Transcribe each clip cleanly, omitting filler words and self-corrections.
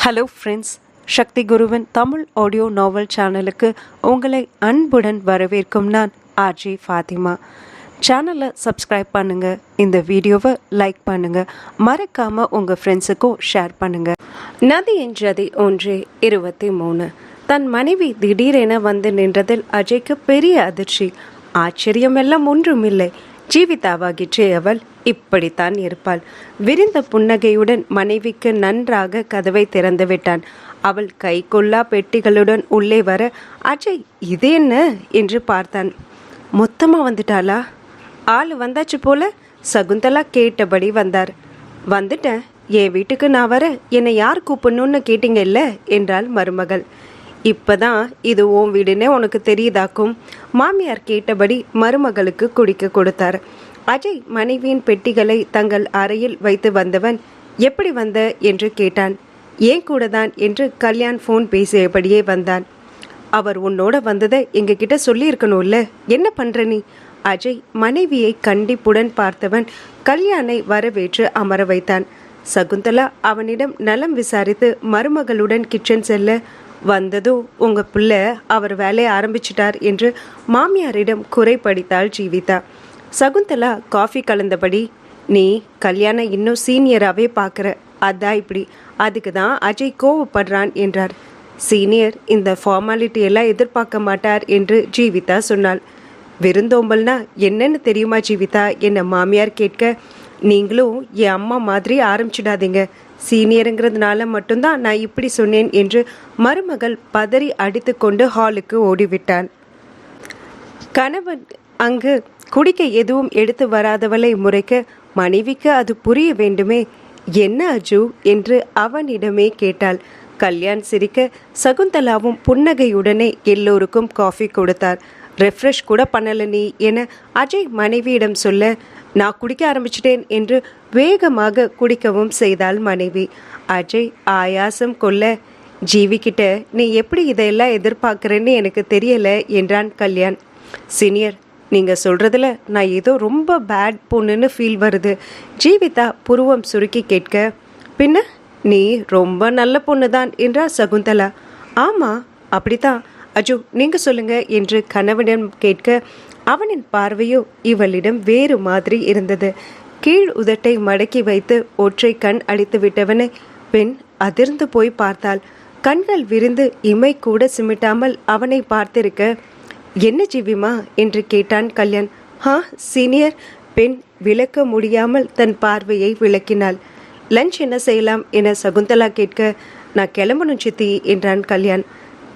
Hello friends, சக்தி குருவின் Tamil audio நாவல் சேனலுக்கு உங்களை அன்புடன் வரவேற்கும் நான் ஆர்ஜே ஃபாத்திமா. சேனலை சப்ஸ்கிரைப் பண்ணுங்கள், இந்த வீடியோவை லைக் பண்ணுங்கள், மறக்காமல் உங்கள் ஃப்ரெண்ட்ஸுக்கும் ஷேர் பண்ணுங்கள். நதி என்றதை ஒன்றே 23. தன் மனைவி திடீரென வந்து நின்றதில் அஜய்க்கு பெரிய அதிர்ச்சி. ஆச்சரியமெல்லாம் ஒன்றுமில்லை. ஜீவிதாவாகிற்றே அவள் இப்படித்தான் இருப்பாள். விரிந்த புன்னகையுடன் மனைவிக்கு நன்றாக கதவை திறந்து விட்டான். அவள் கை கொள்ளா பெட்டிகளுடன் உள்ளே வர அஜய் இது என்ன என்று பார்த்தான். மொத்தமா வந்துட்டாளா? ஆள் வந்தாச்சு போல. சகுந்தலா கேட்டபடி வந்தார். வந்துட்டேன், என் வீட்டுக்கு நான் வர என்னை யார் கூப்பிடணும்னு கேட்டீங்க இல்ல என்றாள் மருமகள். இப்பதான் இது உன் வீடுன்னே உனக்கு தெரியுதாக்கும். மாமியார் கேட்டபடி மருமகளுக்கு குடிக்க கொடுத்தார். அஜய் மனைவியின் பெட்டிகளை தங்கள் அறையில் வைத்து வந்தவன் எப்படி வந்த என்று கேட்டான். ஏன் கூட தான் என்று கல்யாண் ஃபோன் பேசியபடியே வந்தான். அவர் உன்னோட வந்ததை எங்ககிட்ட சொல்லியிருக்கணும்ல, என்ன பண்ற நீ? அஜய் மனைவியை கண்டிப்புடன் பார்த்தவன் கல்யாணை வரவேற்று அமர வைத்தான். சகுந்தலா அவனிடம் நலம் விசாரித்து மருமகளுடன் கிச்சன் செல்ல, வந்ததோ உங்க பிள்ளை அவர் வேலையை ஆரம்பிச்சிட்டார் என்று மாமியாரிடம் குறைபடித்தாள் ஜீவிதா. சகுந்தலா காஃபி கலந்தபடி, நீ கல்யாணம் இன்னும் சீனியராகவே பார்க்குற, அதான் இப்படி, அதுக்கு தான் அஜய் கோவப்படுறான் என்றார். சீனியர் இந்த ஃபார்மாலிட்டி எல்லாம் எதிர்பார்க்க மாட்டார் என்று ஜீவிதா சொன்னாள். விருந்தோம்பல்னா என்னன்னு தெரியுமா ஜீவிதா என்ன மாமியார் கேட்க, நீங்களும் என் அம்மா மாதிரி ஆரம்பிச்சிடாதீங்க, சீனியருங்கிறதுனால மட்டும்தான் நான் இப்படி சொன்னேன் என்று மருமகள் பதறி அடித்து கொண்டு ஹாலுக்கு ஓடிவிட்டான். கணவன் அங்கு குடிக்க எதுவும் எடுத்து வராதவளை முறைக்க மனைவிக்கு அது புரிய வேண்டுமே. என்ன அஜு என்று அவனிடமே கேட்டாள். கல்யாண் சிரிக்க சகுந்தலாவும் புன்னகையுடனே எல்லோருக்கும் காஃபி கொடுத்தார். ரெஃப்ரெஷ் கூட பண்ணல நீ என அஜய் மனைவியிடம் சொல்ல, நான் குடிக்க ஆரம்பிச்சிட்டேன் என்று வேகமாக குடிக்கவும் செய்தாள் மனைவி. அஜய் ஆயாசம் கொள்ள, ஜீவிக்கிட்ட நீ எப்படி இதையெல்லாம் எதிர்பார்க்குறேன்னு எனக்கு தெரியல என்றான் கல்யாண். சீனியர், நீங்கள் சொல்கிறதுல நான் ஏதோ ரொம்ப பேட் பொண்ணுன்னு ஃபீல் வருது. ஜீவிதா புருவம் சுருக்கி கேட்க, பின்ன நீ ரொம்ப நல்ல பொண்ணு தான் என்றார் சகுந்தலா. ஆமாம் அப்படித்தான். அஜு நீங்கள் சொல்லுங்க என்று கணவனிடம் கேட்க அவனின் பார்வையோ இவளிடம் வேறு மாதிரி இருந்தது. கீழ் உதட்டை மடக்கி வைத்து ஒற்றை கண் அடித்து விட்டவனை பெண் அதிர்ந்து போய் பார்த்தாள். கண்கள் விரிந்து இமை கூட சிமிட்டாமல் அவனை பார்த்திருக்க, என்ன ஜீவிமா என்று கேட்டான் கல்யாண். ஹா சீனியர். பெண் விளக்க முடியாமல் தன் பார்வையை விளக்கினாள். லஞ்ச் என்ன செய்யலாம் என சகுந்தலா கேட்க, நான் கிளம்பணும் சித்தி என்றான் கல்யாண்.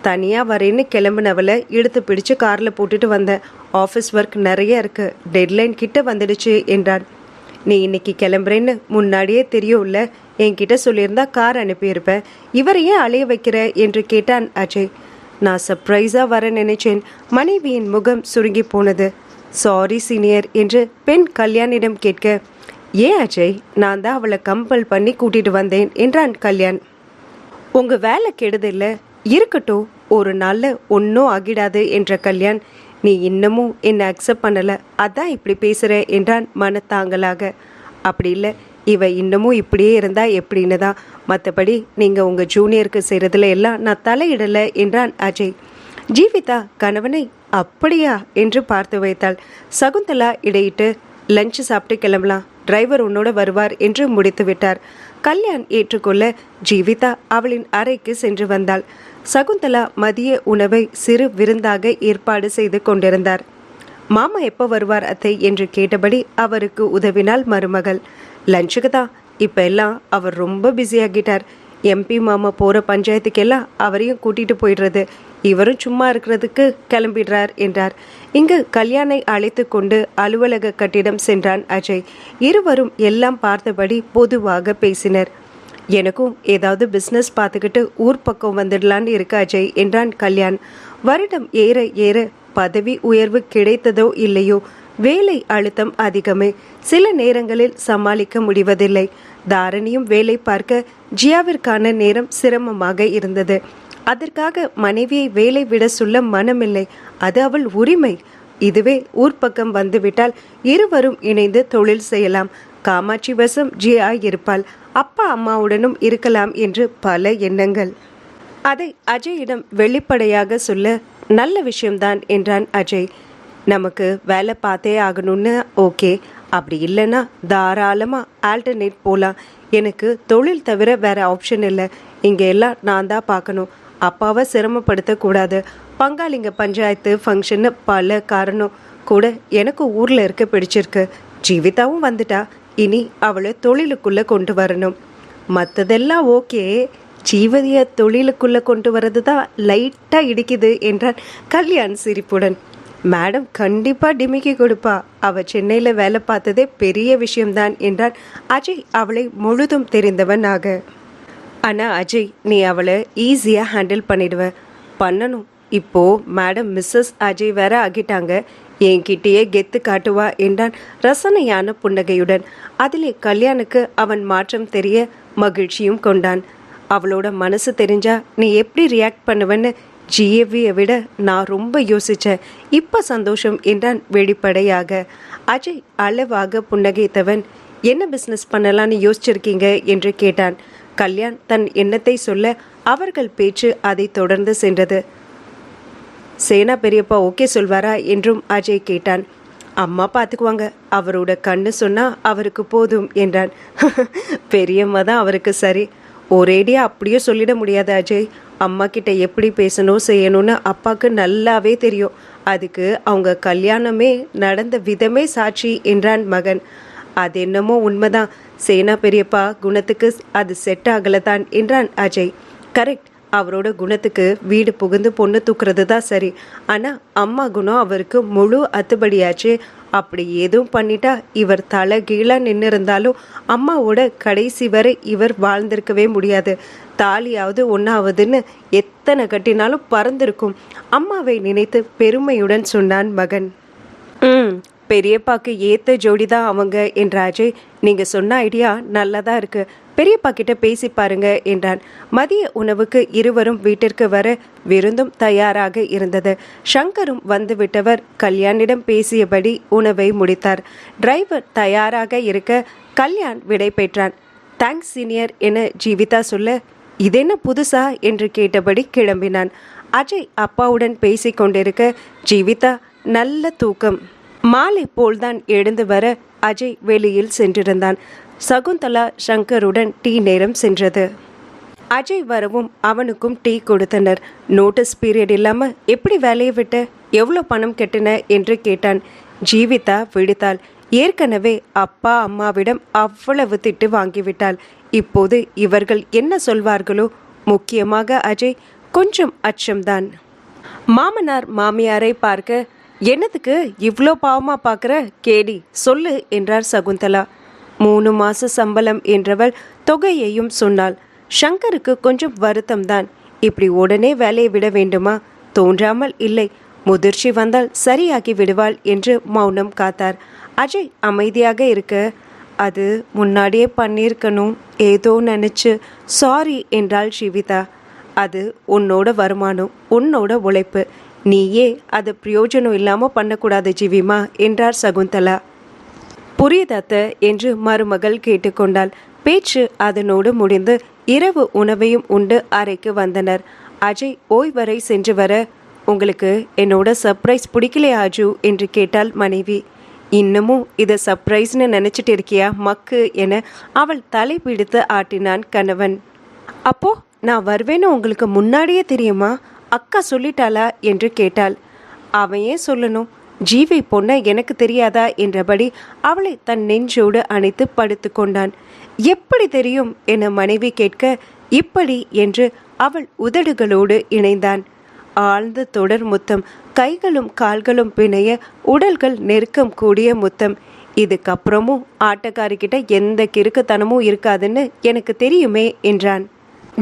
தனியாக வரேன்னு கிளம்புனவளை இழுத்து பிடிச்சு காரில் போட்டுட்டு வந்தேன். ஆஃபீஸ் ஒர்க் நிறைய இருக்கு, டெட்லைன் கிட்ட வந்துடுச்சு என்றான். நீ இன்னைக்கு கிளம்புறேன்னு முன்னாடியே தெரியும்ல, என்கிட்ட சொல்லியிருந்தா கார் அனுப்பியிருப்பேன், இவரை ஏன் அலைய வைக்கிற என்று கேட்டான் அஜய். நான் சர்ப்ரைஸாக வர நினைச்சேன். மனைவியின் முகம் சுருங்கி போனது. சாரி சீனியர் என்று பெண் கல்யாணிடம் கேட்க, ஏன் அஜய், நான் தான் அவளை கம்பல் பண்ணி கூட்டிட்டு வந்தேன் என்றான் கல்யாண். உங்கள் வேலை கெடுதில்ல, இருக்கட்டும், ஒரு நாளில் ஒன்றும் ஆகிடாது என்ற கல்யாண். நீ இன்னமும் என்னை அக்செப்ட் பண்ணலை, அதான் இப்படி பேசுகிற என்றான் மனத்தாங்கலாக. அப்படி இல்லை, இவ இன்னமும் இப்படியே இருந்தா எப்படின்னு தான், மற்றபடி நீங்கள் உங்கள் ஜூனியருக்கு செய்கிறதுல எல்லாம் நான் தலையிடலை என்றான் அஜய். ஜீவிதா கணவனை அப்படியா என்று பார்த்து வைத்தாள். சகுந்தலா இடையிட்டு, லஞ்சு சாப்பிட்டு கிளம்பலாம், டிரைவர் உன்னோட வருவார் என்று முடித்து விட்டார். கல்யாண் ஏற்றுக்கொள்ள ஜீவிதா அவளின் அறைக்கு சென்று வந்தாள். சகுந்தலா மதிய உணவை சிறு விருந்தாக ஏற்பாடு செய்து கொண்டிருந்தார். மாமா எப்போ வருவார் அத்தை என்று கேட்டபடி அவருக்கு உதவினாள் மருமகள். லஞ்சுக்கு தான், இப்போ எல்லாம் அவர் ரொம்ப பிஸியாகிட்டார். எம்பி மாமா போகிற பஞ்சாயத்துக்கெல்லாம் அவரையும் கூட்டிகிட்டு போயிடுறது, இவரும் சும்மா இருக்கிறதுக்கு கிளம்பிடுறார் என்றார். இங்கு கல்யாணை அழைத்து கொண்டு அலுவலக கட்டிடம் சென்றான் அஜய். இருவரும் எல்லாம் பார்த்தபடி பொதுவாக பேசினர். எனக்கும் ஏதாவது பிஸ்னஸ் பார்த்துக்கிட்டு ஊர் பக்கம் வந்துடலான்னு இருக்கு அஜய் என்றான் கல்யாண். வருடம் ஏற ஏற பதவி உயர்வு கிடைத்ததோ இல்லையோ, வேலை அழுத்தம் அதிகமே. சில நேரங்களில் சமாளிக்க முடிவதில்லை. தாரணியும் வேலை பார்க்க ஜியாவிற்கான நேரம் சிரமமாக இருந்தது. அதற்காக மனைவியை வேலை விட சொல்ல மனமில்லை, அது அவள் உரிமை. இதுவே ஊர்ப்பக்கம் வந்துவிட்டால் இருவரும் இணைந்து தொழில் செய்யலாம். காமாட்சி வசம் ஜியா இருப்பாள். அப்பா அம்மாவுடனும் இருக்கலாம் என்று பல எண்ணங்கள். அதை அஜயிடம் வெளிப்படையாக சொல்ல நல்ல விஷயம்தான் என்றான் அஜய். நமக்கு வேலை பார்த்தே ஆகணும்னு ஓகே, அப்படி இல்லைன்னா தாராளமாக ஆல்டர்னேட் போகலாம். எனக்கு தொழில் தவிர வேற ஆப்ஷன் இல்லை. இங்கே எல்லாம் நான் தான் பார்க்கணும். அப்பாவை சிரமப்படுத்தக்கூடாது. பங்காளிங்க பஞ்சாயத்து ஃபங்க்ஷன்னு பல காரணம் கூட எனக்கு ஊரில் இருக்க பிடிச்சிருக்கு. ஜீவிதாவும் வந்துட்டா, இனி அவளை தொழிலுக்குள்ளே கொண்டு வரணும். மற்றதெல்லாம் ஓகே, ஜீவதியை தொழிலுக்குள்ளே கொண்டு வரது தான் லைட்டாக இடிக்குது என்றான் கல்யாண் சிரிப்புடன். மேடம் கண்டிப்பாக டிமிக்கி கொடுப்பா. அவள் சென்னையில் வேலை பார்த்ததே பெரிய விஷயம்தான் என்றான் அஜய் அவளை முழுதும் தெரிந்தவனாக. ஆனால் அஜய், நீ அவளை ஈஸியாக ஹேண்டில் பண்ணணும். இப்போது மேடம் மிஸ்ஸஸ் அஜய் வேற ஆகிட்டாங்க. என்கிட்டயே கெத்து காட்டுவா என்றான் ரசனையான புன்னகையுடன். அதிலே கல்யாணுக்கு அவன் மாற்றம் தெரிய மகிழ்ச்சியும் கொண்டான். அவளோட மனசு தெரிஞ்சா நீ எப்படி ரியாக்ட் பண்ணுவேன்னு ஜிஏவியை விட நான் ரொம்ப யோசித்தேன். இப்போ சந்தோஷம் என்றான் வெளிப்படையாக. அஜய் அளவாக புன்னகைத்தவன், என்ன பிஸ்னஸ் பண்ணலான்னு யோசிச்சிருக்கீங்க என்று கேட்டான். கல்யாண் தன் எண்ணத்தை சொல்ல அவர்கள் பேச்சு அதை தொடர்ந்து சென்றது. சேனா பெரியப்பா ஓகே சொல்வாரா என்றும் அஜய் கேட்டான். அம்மா பார்த்துக்குவாங்க, அவரோட கண்ணு சொன்னால் அவருக்கு போதும் என்றான். பெரியம்மா தான் அவருக்கு சரி. ஒரேடியாக அப்படியே சொல்லிட முடியாது அஜய். அம்மா கிட்ட எப்படி பேசணும் செய்யணும்னு அப்பாவுக்கு நல்லாவே தெரியும். அதுக்கு அவங்க கல்யாணமே நடந்த விதமே சாட்சி என்றான் மகன். அது என்னமோ உண்மைதான். சேனா பெரியப்பா குணத்துக்கு அது செட் ஆகலதான் என்றான் அஜய். கரெக்ட், அவரோட குணத்துக்கு வீடு புகுந்து பொண்ணு தூக்குறது தான் சரி. ஆனால் அம்மா குணம் அவருக்கு முழு அத்துபடியாச்சு. அப்படி எதுவும் பண்ணிட்டா இவர் தலை கீழாக நின்று இருந்தாலும் அம்மாவோட கடைசி வரை இவர் வாழ்ந்திருக்கவே முடியாது. தாலியாவது ஒன்றாவதுன்னு எத்தனை கட்டினாலும் பறந்திருக்கும். அம்மாவை நினைத்து பெருமையுடன் சொன்னான் மகன். பெரியப்பாக்கு ஏற்ற ஜோடி தான் அவங்க என்ற அஜய். நீங்கள் சொன்ன ஐடியா நல்லதா இருக்கு, பெரியப்பா கிட்ட பேசி பாருங்க என்றான். மதிய உணவுக்கு இருவரும் வீட்டிற்கு வர விருந்தும் தயாராக இருந்தது. சங்கரும் வந்துவிட்டவர் கல்யாணிடம் பேசியபடி உணவை முடித்தார். டிரைவர் தயாராக இருக்க கல்யாண் விடை பெற்றான். தேங்க்ஸ் சீனியர் என ஜீவிதா சொல்ல, இதென்ன புதுசா என்று கேட்டபடி கிளம்பினான். அஜய் அப்பாவுடன் பேசி கொண்டிருக்க ஜீவிதா நல்ல தூக்கம். மாலை போல்தான் எழுந்து வர அஜய் வெளியில் சென்றிருந்தான். சகுந்தலா சங்கருடன் டீ நேரம் சென்றது. அஜய் வரவும் அவனுக்கும் டீ கொடுத்தனர். நோட்டீஸ் பீரியட் இல்லாமல் எப்படி வேலையை விட்ட, எவ்வளோ பணம் கெட்டின என்று கேட்டான். ஜீவிதா விடுத்தாள். ஏற்கனவே அப்பா அம்மாவிடம் அவ்வளவு திட்டு வாங்கிவிட்டாள். இப்போது இவர்கள் என்ன சொல்வார்களோ. முக்கியமாக அஜய் கொஞ்சம் அச்சம்தான். மாமனார் மாமியாரை பார்க்க, என்னதுக்கு இவ்வளோ பாவமாக பார்க்குற கேடி சொல்லு என்றார் சகுந்தலா. 3 மாச சம்பளம் என்றவள் தொகையையும் சொன்னாள். சங்கருக்கு கொஞ்சம் வருத்தம்தான். இப்படி உடனே வேலையை விட வேண்டுமா? தோன்றாமல் இல்லை. முதிர்ச்சி வந்தால் சரியாகி விடுவாள் என்று மௌனம் காத்தார். அஜய் அமைதியாக இருக்க, அது முன்னாடியே பண்ணியிருக்கணும், ஏதோ நினச்சி சாரி என்றாள் ஜீவிதா. அது உன்னோட வருமானம், உன்னோட உழைப்பு. நீயே அது பிரயோஜனம் இல்லாமல் பண்ணக்கூடாது ஜீவிமா என்றார் சகுந்தலா. புரியுதத்த என்று மருமகள் கேட்டுக்கொண்டாள். பேச்சு அதனோடு முடிந்து இரவு உணவையும் உண்டு அறைக்கு வந்தனர். அஜய் ஓய்வறை சென்று வர, உங்களுக்கு என்னோட சர்ப்ரைஸ் பிடிக்கலையா அஜு என்று கேட்டாள் மனைவி. இன்னமும் இதை சர்ப்ரைஸ்னு நினச்சிட்டு இருக்கியா மக்கு என அவள் தலை பிடித்து ஆட்டினான் கணவன். அப்போ நான் வருவேன்னு உங்களுக்கு முன்னாடியே தெரியுமா? அக்கா சொல்லிட்டாளா என்று கேட்டாள். அவன் ஏன் சொல்லணும்? ஜீவி பொண்ணை எனக்கு தெரியாதா என்றபடி அவளை தன் நெஞ்சோடு அணைத்து படுத்து கொண்டான். எப்படி தெரியும் என மனைவி கேட்க, இப்படி என்று அவள் உதடுகளோடு இணைந்தான். ஆழ்ந்த தொடர் முத்தம், கைகளும் கால்களும் பிணைய உடல்கள் நெருக்கம் கூடிய முத்தம். இதுக்கப்புறமும் ஆட்டக்காரிக்கிட்ட எந்த கிறுக்குத்தனமும் இருக்காதுன்னு எனக்கு தெரியுமே என்றான்.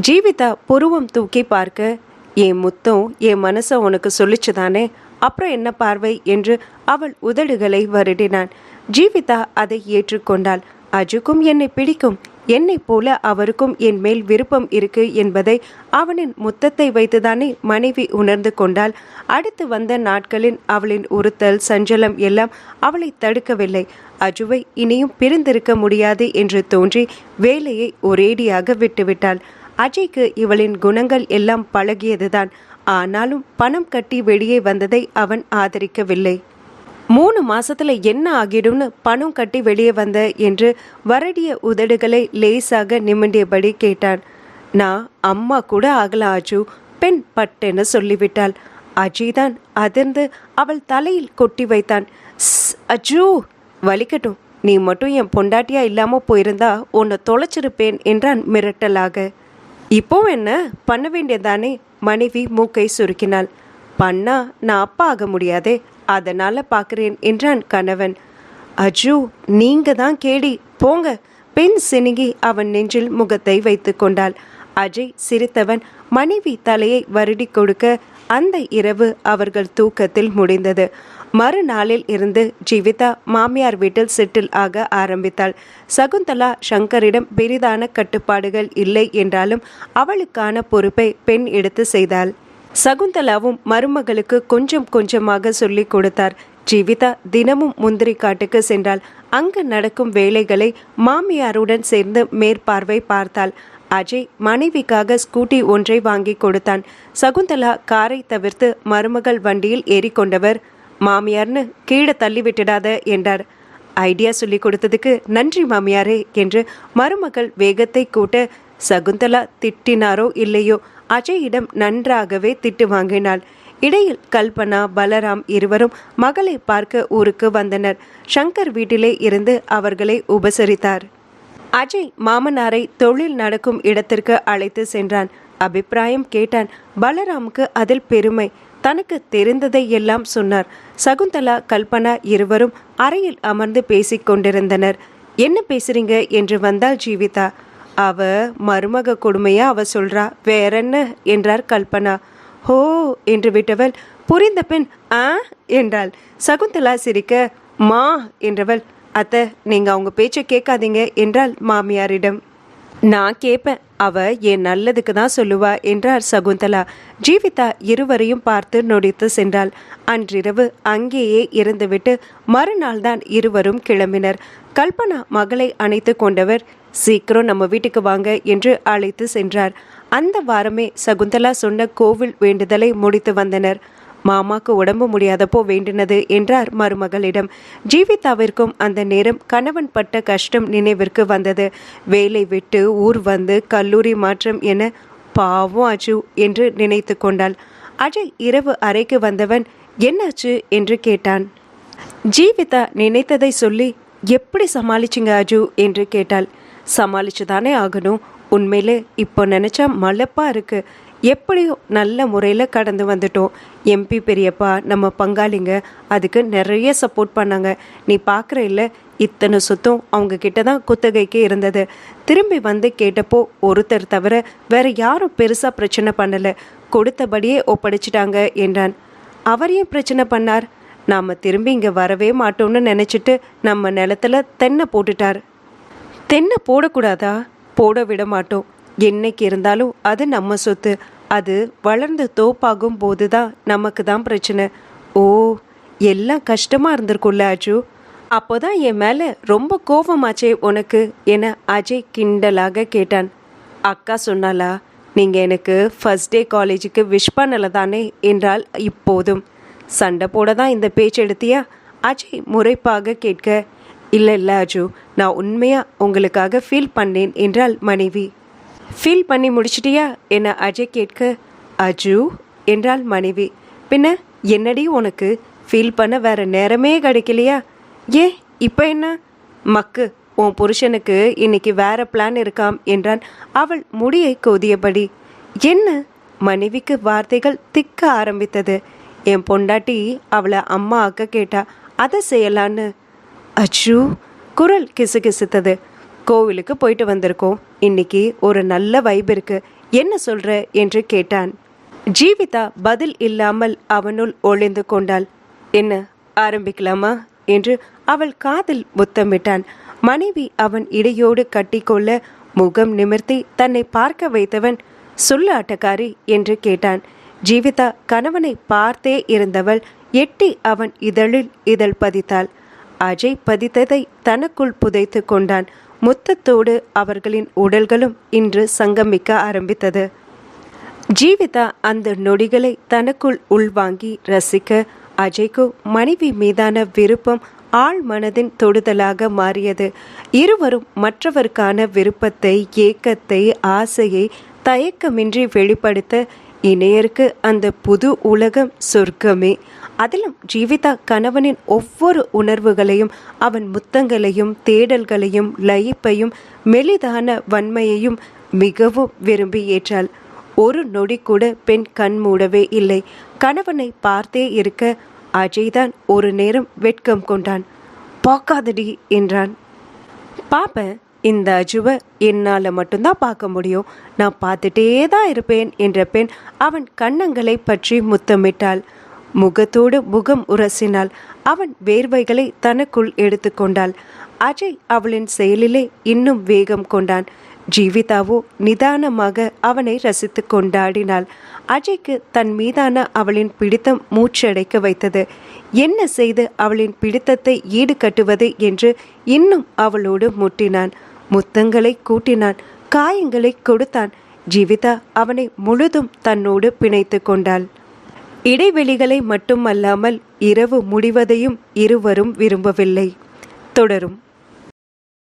ஜீவிதா புருவம் தூக்கி பார்க்க, என் முத்தம் என் மனசை உனக்கு சொல்லிச்சுதானே, அப்புறம் என்ன பார்வை என்று அவள் உதடுகளை வருடினான். ஜீவிதா அதை ஏற்றுக்கொண்டாள். அஜுக்கும் என்னை பிடிக்கும், என்னைப் போல அவருக்கும் என் மேல் விருப்பம் இருக்கு என்பதை அவனின் முத்தத்தை வைத்துதானே மனைவி உணர்ந்து கொண்டாள். அடுத்து வந்த நாட்களில் அவளின் உறுத்தல் சஞ்சலம் எல்லாம் அவளை தடுக்கவில்லை. அஜுவை இனியும் பிரிந்திருக்க முடியாது என்று தோன்றி வேலையை ஒரேடியாக விட்டுவிட்டாள். அஜய்க்கு இவளின் குணங்கள் எல்லாம் பழகியதுதான். ஆனாலும் பணம் கட்டி வெளியே வந்ததை அவன் ஆதரிக்கவில்லை. 3 மாசத்துல என்ன ஆகிடும்னு பணம் கட்டி வெளியே வந்த என்று வரடிய உதடுகளை லேசாக நிமிண்டியபடி கேட்டான். நான் அம்மா கூட ஆகலாம் அஜு, பெண் பட்டென சொல்லிவிட்டாள். அஜய்தான் அதிர்ந்து அவள் தலையில் கொட்டி வைத்தான். அஜு, வலிக்கட்டும், நீ மட்டும் என் பொண்டாட்டியா இல்லாம போயிருந்தா உன்னை தொலைச்சிருப்பேன் என்றான் மிரட்டலாக. இப்போ என்ன பண்ண வேண்டியதானே? மனைவி மூக்கை சுருக்கினாள். பண்ணா நான் அப்பா ஆக முடியாதே, அதனால பார்க்கிறேன் என்றான் கணவன். அஜு, நீங்க தான் கேடி, போங்க. பெண் சினுங்கி அவன் நெஞ்சில் முகத்தை வைத்து கொண்டாள். அஜய் சிரித்தவன் மனைவி தலையை வருடி கொடுக்க அந்த இரவு அவர்கள் தூக்கத்தில் முடிந்தது. மறுநாளில் இருந்து ஜீவிதா மாமியார் வீட்டில் செட்டில் ஆக ஆரம்பித்தாள். சகுந்தலா சங்கரிடம் பெரிதான கட்டுப்பாடுகள் இல்லை என்றாலும் அவளுக்கான பொறுப்பை பெண் எடுத்து செய்தாள். சகுந்தலாவும் மருமகளுக்கு கொஞ்சம் கொஞ்சமாக சொல்லி கொடுத்தார். ஜீவிதா தினமும் முந்திரி காட்டுக்கு சென்றாள். அங்கு நடக்கும் வேலைகளை மாமியாருடன் சேர்ந்து மேற்பார்வை பார்த்தாள். அஜய் மனைவிக்காக ஸ்கூட்டி ஒன்றை வாங்கி கொடுத்தான். சகுந்தலா காரை தவிர்த்து மருமகள் வண்டியில் ஏறிக்கொண்டவர், மாமியார்னு கீழே தள்ளி விட்டுடாத என்றார். ஐடியா சொல்லி கொடுத்ததுக்கு நன்றி மாமியாரே என்று மருமகள் வேகத்தை கூட்ட சகுந்தலா திட்டினாரோ இல்லையோ அஜயிடம் நன்றாகவே திட்டு வாங்கினாள். இடையில் கல்பனா பலராம் இருவரும் மகளை பார்க்க ஊருக்கு வந்தனர். சங்கர் வீட்டிலே இருந்து அவர்களை உபசரித்தார். அஜய் மாமனாரை தொழில் நடக்கும் இடத்திற்கு அழைத்து சென்றான். அபிப்பிராயம் கேட்டான். பலராமுக்கு அதில் பெருமை. தனக்கு தெரிந்ததை எல்லாம் சொன்னார். சகுந்தலா கல்பனா இருவரும் அறையில் அமர்ந்து பேசிக் கொண்டிருந்தனர். என்ன பேசுறீங்க என்று வந்தாள் ஜீவிதா. அவ மருமக கொடுமையா அவ சொல்றா, வேறென்ன என்றார் கல்பனா. ஹோ என்று விட்டவள் புரிந்த பெண் ஆ என்றாள். சகுந்தலா சிரிக்க மா என்றவள், அத்தை நீங்க அவங்க பேச்சை கேட்காதீங்க என்றாள் மாமியாரிடம். நான் கேட்பேன், அவ என் நல்லதுக்கு தான் சொல்லுவா என்றார் சகுந்தலா. ஜீவிதா இருவரையும் பார்த்து நொடித்து சென்றாள். அன்றிரவு அங்கேயே இருந்துவிட்டு மறுநாள் தான் இருவரும் கிளம்பினர். கல்பனா மகளை அணைத்து கொண்டவர், சீக்கிரம் நம்ம வீட்டுக்கு வாங்க என்று அழைத்து சென்றார். அந்த வாரமே சகுந்தலா சொன்ன கோவில் வேண்டுதலை முடித்து வந்தனர். மாமாக்கு உடம்பு முடியாதப்போ வேண்டினது என்றார் மருமகளிடம். ஜீவிதாவிற்கும் அந்த நேரம் கணவன் பட்ட கஷ்டம் நினைவிற்கு வந்தது. வேலை விட்டு ஊர் வந்து கல்லூரி மாற்றம் என பாவம் அஜு என்று நினைத்து கொண்டாள். அஜய் இரவு அறைக்கு வந்தவன் என்னாச்சு என்று கேட்டான். ஜீவிதா நினைத்ததை சொல்லி எப்படி சமாளிச்சிங்க அஜு என்று கேட்டாள். சமாளிச்சுதானே ஆகணும், உண்மையிலே இப்போ நினச்சா மலப்பா இருக்கு. எப்படியோ நல்ல முறையில் கடந்து வந்துட்டோம். எம்பி பெரியப்பா நம்ம பங்காளிங்க அதுக்கு நிறைய சப்போர்ட் பண்ணாங்க. நீ பார்க்குற இல்லை, இத்தனை சொத்தும் அவங்க கிட்ட தான் குத்தகைக்கு இருந்தது. திரும்பி வந்து கேட்டப்போ ஒருத்தர் தவிர வேற யாரும் பெருசாக பிரச்சனை பண்ணலை, கொடுத்தபடியே ஒப்படைச்சிட்டாங்க என்றான். அவர் ஏன் பிரச்சனை பண்ணார்? நாம் திரும்பி இங்கே வரவே மாட்டோம்னு நினச்சிட்டு நம்ம நிலத்துல தென்னை போட்டுட்டார். தென்னை போடக்கூடாதா? போட விட மாட்டோம். என்னைக்கு இருந்தாலும் அது நம்ம சொத்து. அது வளர்ந்து தோப்பாகும் போது தான் நமக்கு தான் பிரச்சனை. ஓ, எல்லாம் கஷ்டமாக இருந்திருக்குல்ல அஜு? அப்போதான் என் மேலே ரொம்ப கோபமாச்சே உனக்கு என அஜய் கிண்டலாக கேட்டான். அக்கா சொன்னாலா, நீங்கள் எனக்கு ஃபர்ஸ்ட் டே காலேஜுக்கு விஷ் பண்ணலை தானே என்றால் இப்போதும் சண்டை போட தான் இந்த பேச்சு எடுத்தியா? அஜய் முறைப்பாக கேட்க, இல்லை இல்லை அஜு, நான் உண்மையாக உங்களுக்காக ஃபீல் பண்ணேன் என்றாள் மனைவி. ஃபீல் பண்ணி முடிச்சிட்டியா என அஜய் கேட்க, அஜு என்றாள் மனைவி. பின்ன என்னடி உனக்கு ஃபீல் பண்ண வேற நேரமே கிடைக்கலையா? ஏன் இப்போ என்ன மக்கு, உன் புருஷனுக்கு இன்னைக்கு வேற பிளான் இருக்காம் என்றான் அவள் முடியை கோதியபடி. என்ன? மனைவிக்கு வார்த்தைகள் திக்க ஆரம்பித்தது. என் பொண்டாட்டி அவளை அம்மா ஆக்க கேட்டா, அதை செய்யலான்னு. அச்சு, குரல் கிசுகிசுத்தது. கோவிலுக்கு போயிட்டு வந்திருக்கோம், இன்னைக்கு ஒரு நல்ல வைப் இருக்கு, என்ன சொல்ற என்று கேட்டான். ஜீவிதா பதில் இல்லாமல் அவனுள் ஒளிந்து கொண்டாள். என்ன ஆரம்பிக்கலாமா என்று அவள் காதில் முத்தமிட்டான். மனைவி அவன் இடையோடு கட்டிக்கொள்ள முகம் நிமிர்த்தி தன்னை பார்க்க வைத்தவன், சொல்லு ஆட்டக்காரி என்று கேட்டான். ஜீவிதா கணவனை பார்த்தே இருந்தவள் எட்டி அவன் இதழில் இதழ் பதித்தாள். அஜய் பதித்ததை தனக்குள் புதைத்து கொண்டான். முத்தத்தோடு அவர்களின் உடல்களும் இன்று சங்கமிக்க ஆரம்பித்தது. ஜீவிதா அந்த நொடிகளை தனக்குள் உள்வாங்கி ரசிக்க அஜய்க்கு மனைவி மீதான விருப்பம் ஆழ் மனதின் தொடுதலாக மாறியது. இருவரும் மற்றவருக்கான விருப்பத்தை, ஏக்கத்தை, ஆசையை தயக்கமின்றி வெளிப்படுத்த இணையருக்கு அந்த புது உலகம் சொர்க்கமே. அதிலும் ஜீவிதா கணவனின் ஒவ்வொரு உணர்வுகளையும், அவன் முத்தங்களையும், தேடல்களையும், லயிப்பையும், மெலிதான வன்மையையும் மிகவும் விரும்பி ஏற்றாள். ஒரு நொடி கூட பெண் கண் மூடவே இல்லை. கணவனை பார்த்தே இருக்க அஜய்தான் ஒரு நேரம் வெட்கம் கொண்டான். பார்க்காதடி என்றான். பாப்பேன், இந்த அஜுவை என்னால் மட்டும்தான் பார்க்க முடியும், நான் பார்த்துட்டே தான் இருப்பேன் என்ற பெண் அவன் கன்னங்களை பற்றி முத்தமிட்டாள். முகத்தோடு முகம் உரசினாள். அவன் வேர்வைகளை தனக்குள் எடுத்துக்கொண்டாள். அஜய் அவளின் செயலிலே இன்னும் வேகம் கொண்டான். ஜீவிதாவோ நிதானமாக அவனை ரசித்து கொண்டாடினாள். அஜய்க்கு தன் மீதான அவளின் பிடித்தம் மூச்சடைக்க வைத்தது. என்ன செய்து அவளின் பிடித்தத்தை ஈடுகட்டுவது என்று இன்னும் அவளோடு முட்டினான். முத்தங்களை கூட்டினான், காயங்களை கொடுத்தான். ஜீவிதா அவனை முழுதும் தன்னோடு பிணைத்து கொண்டாள். இடைவெளிகளை மட்டுமல்லாமல் இரவு முடிவதையும் இருவரும் விரும்பவில்லை. தொடரும்.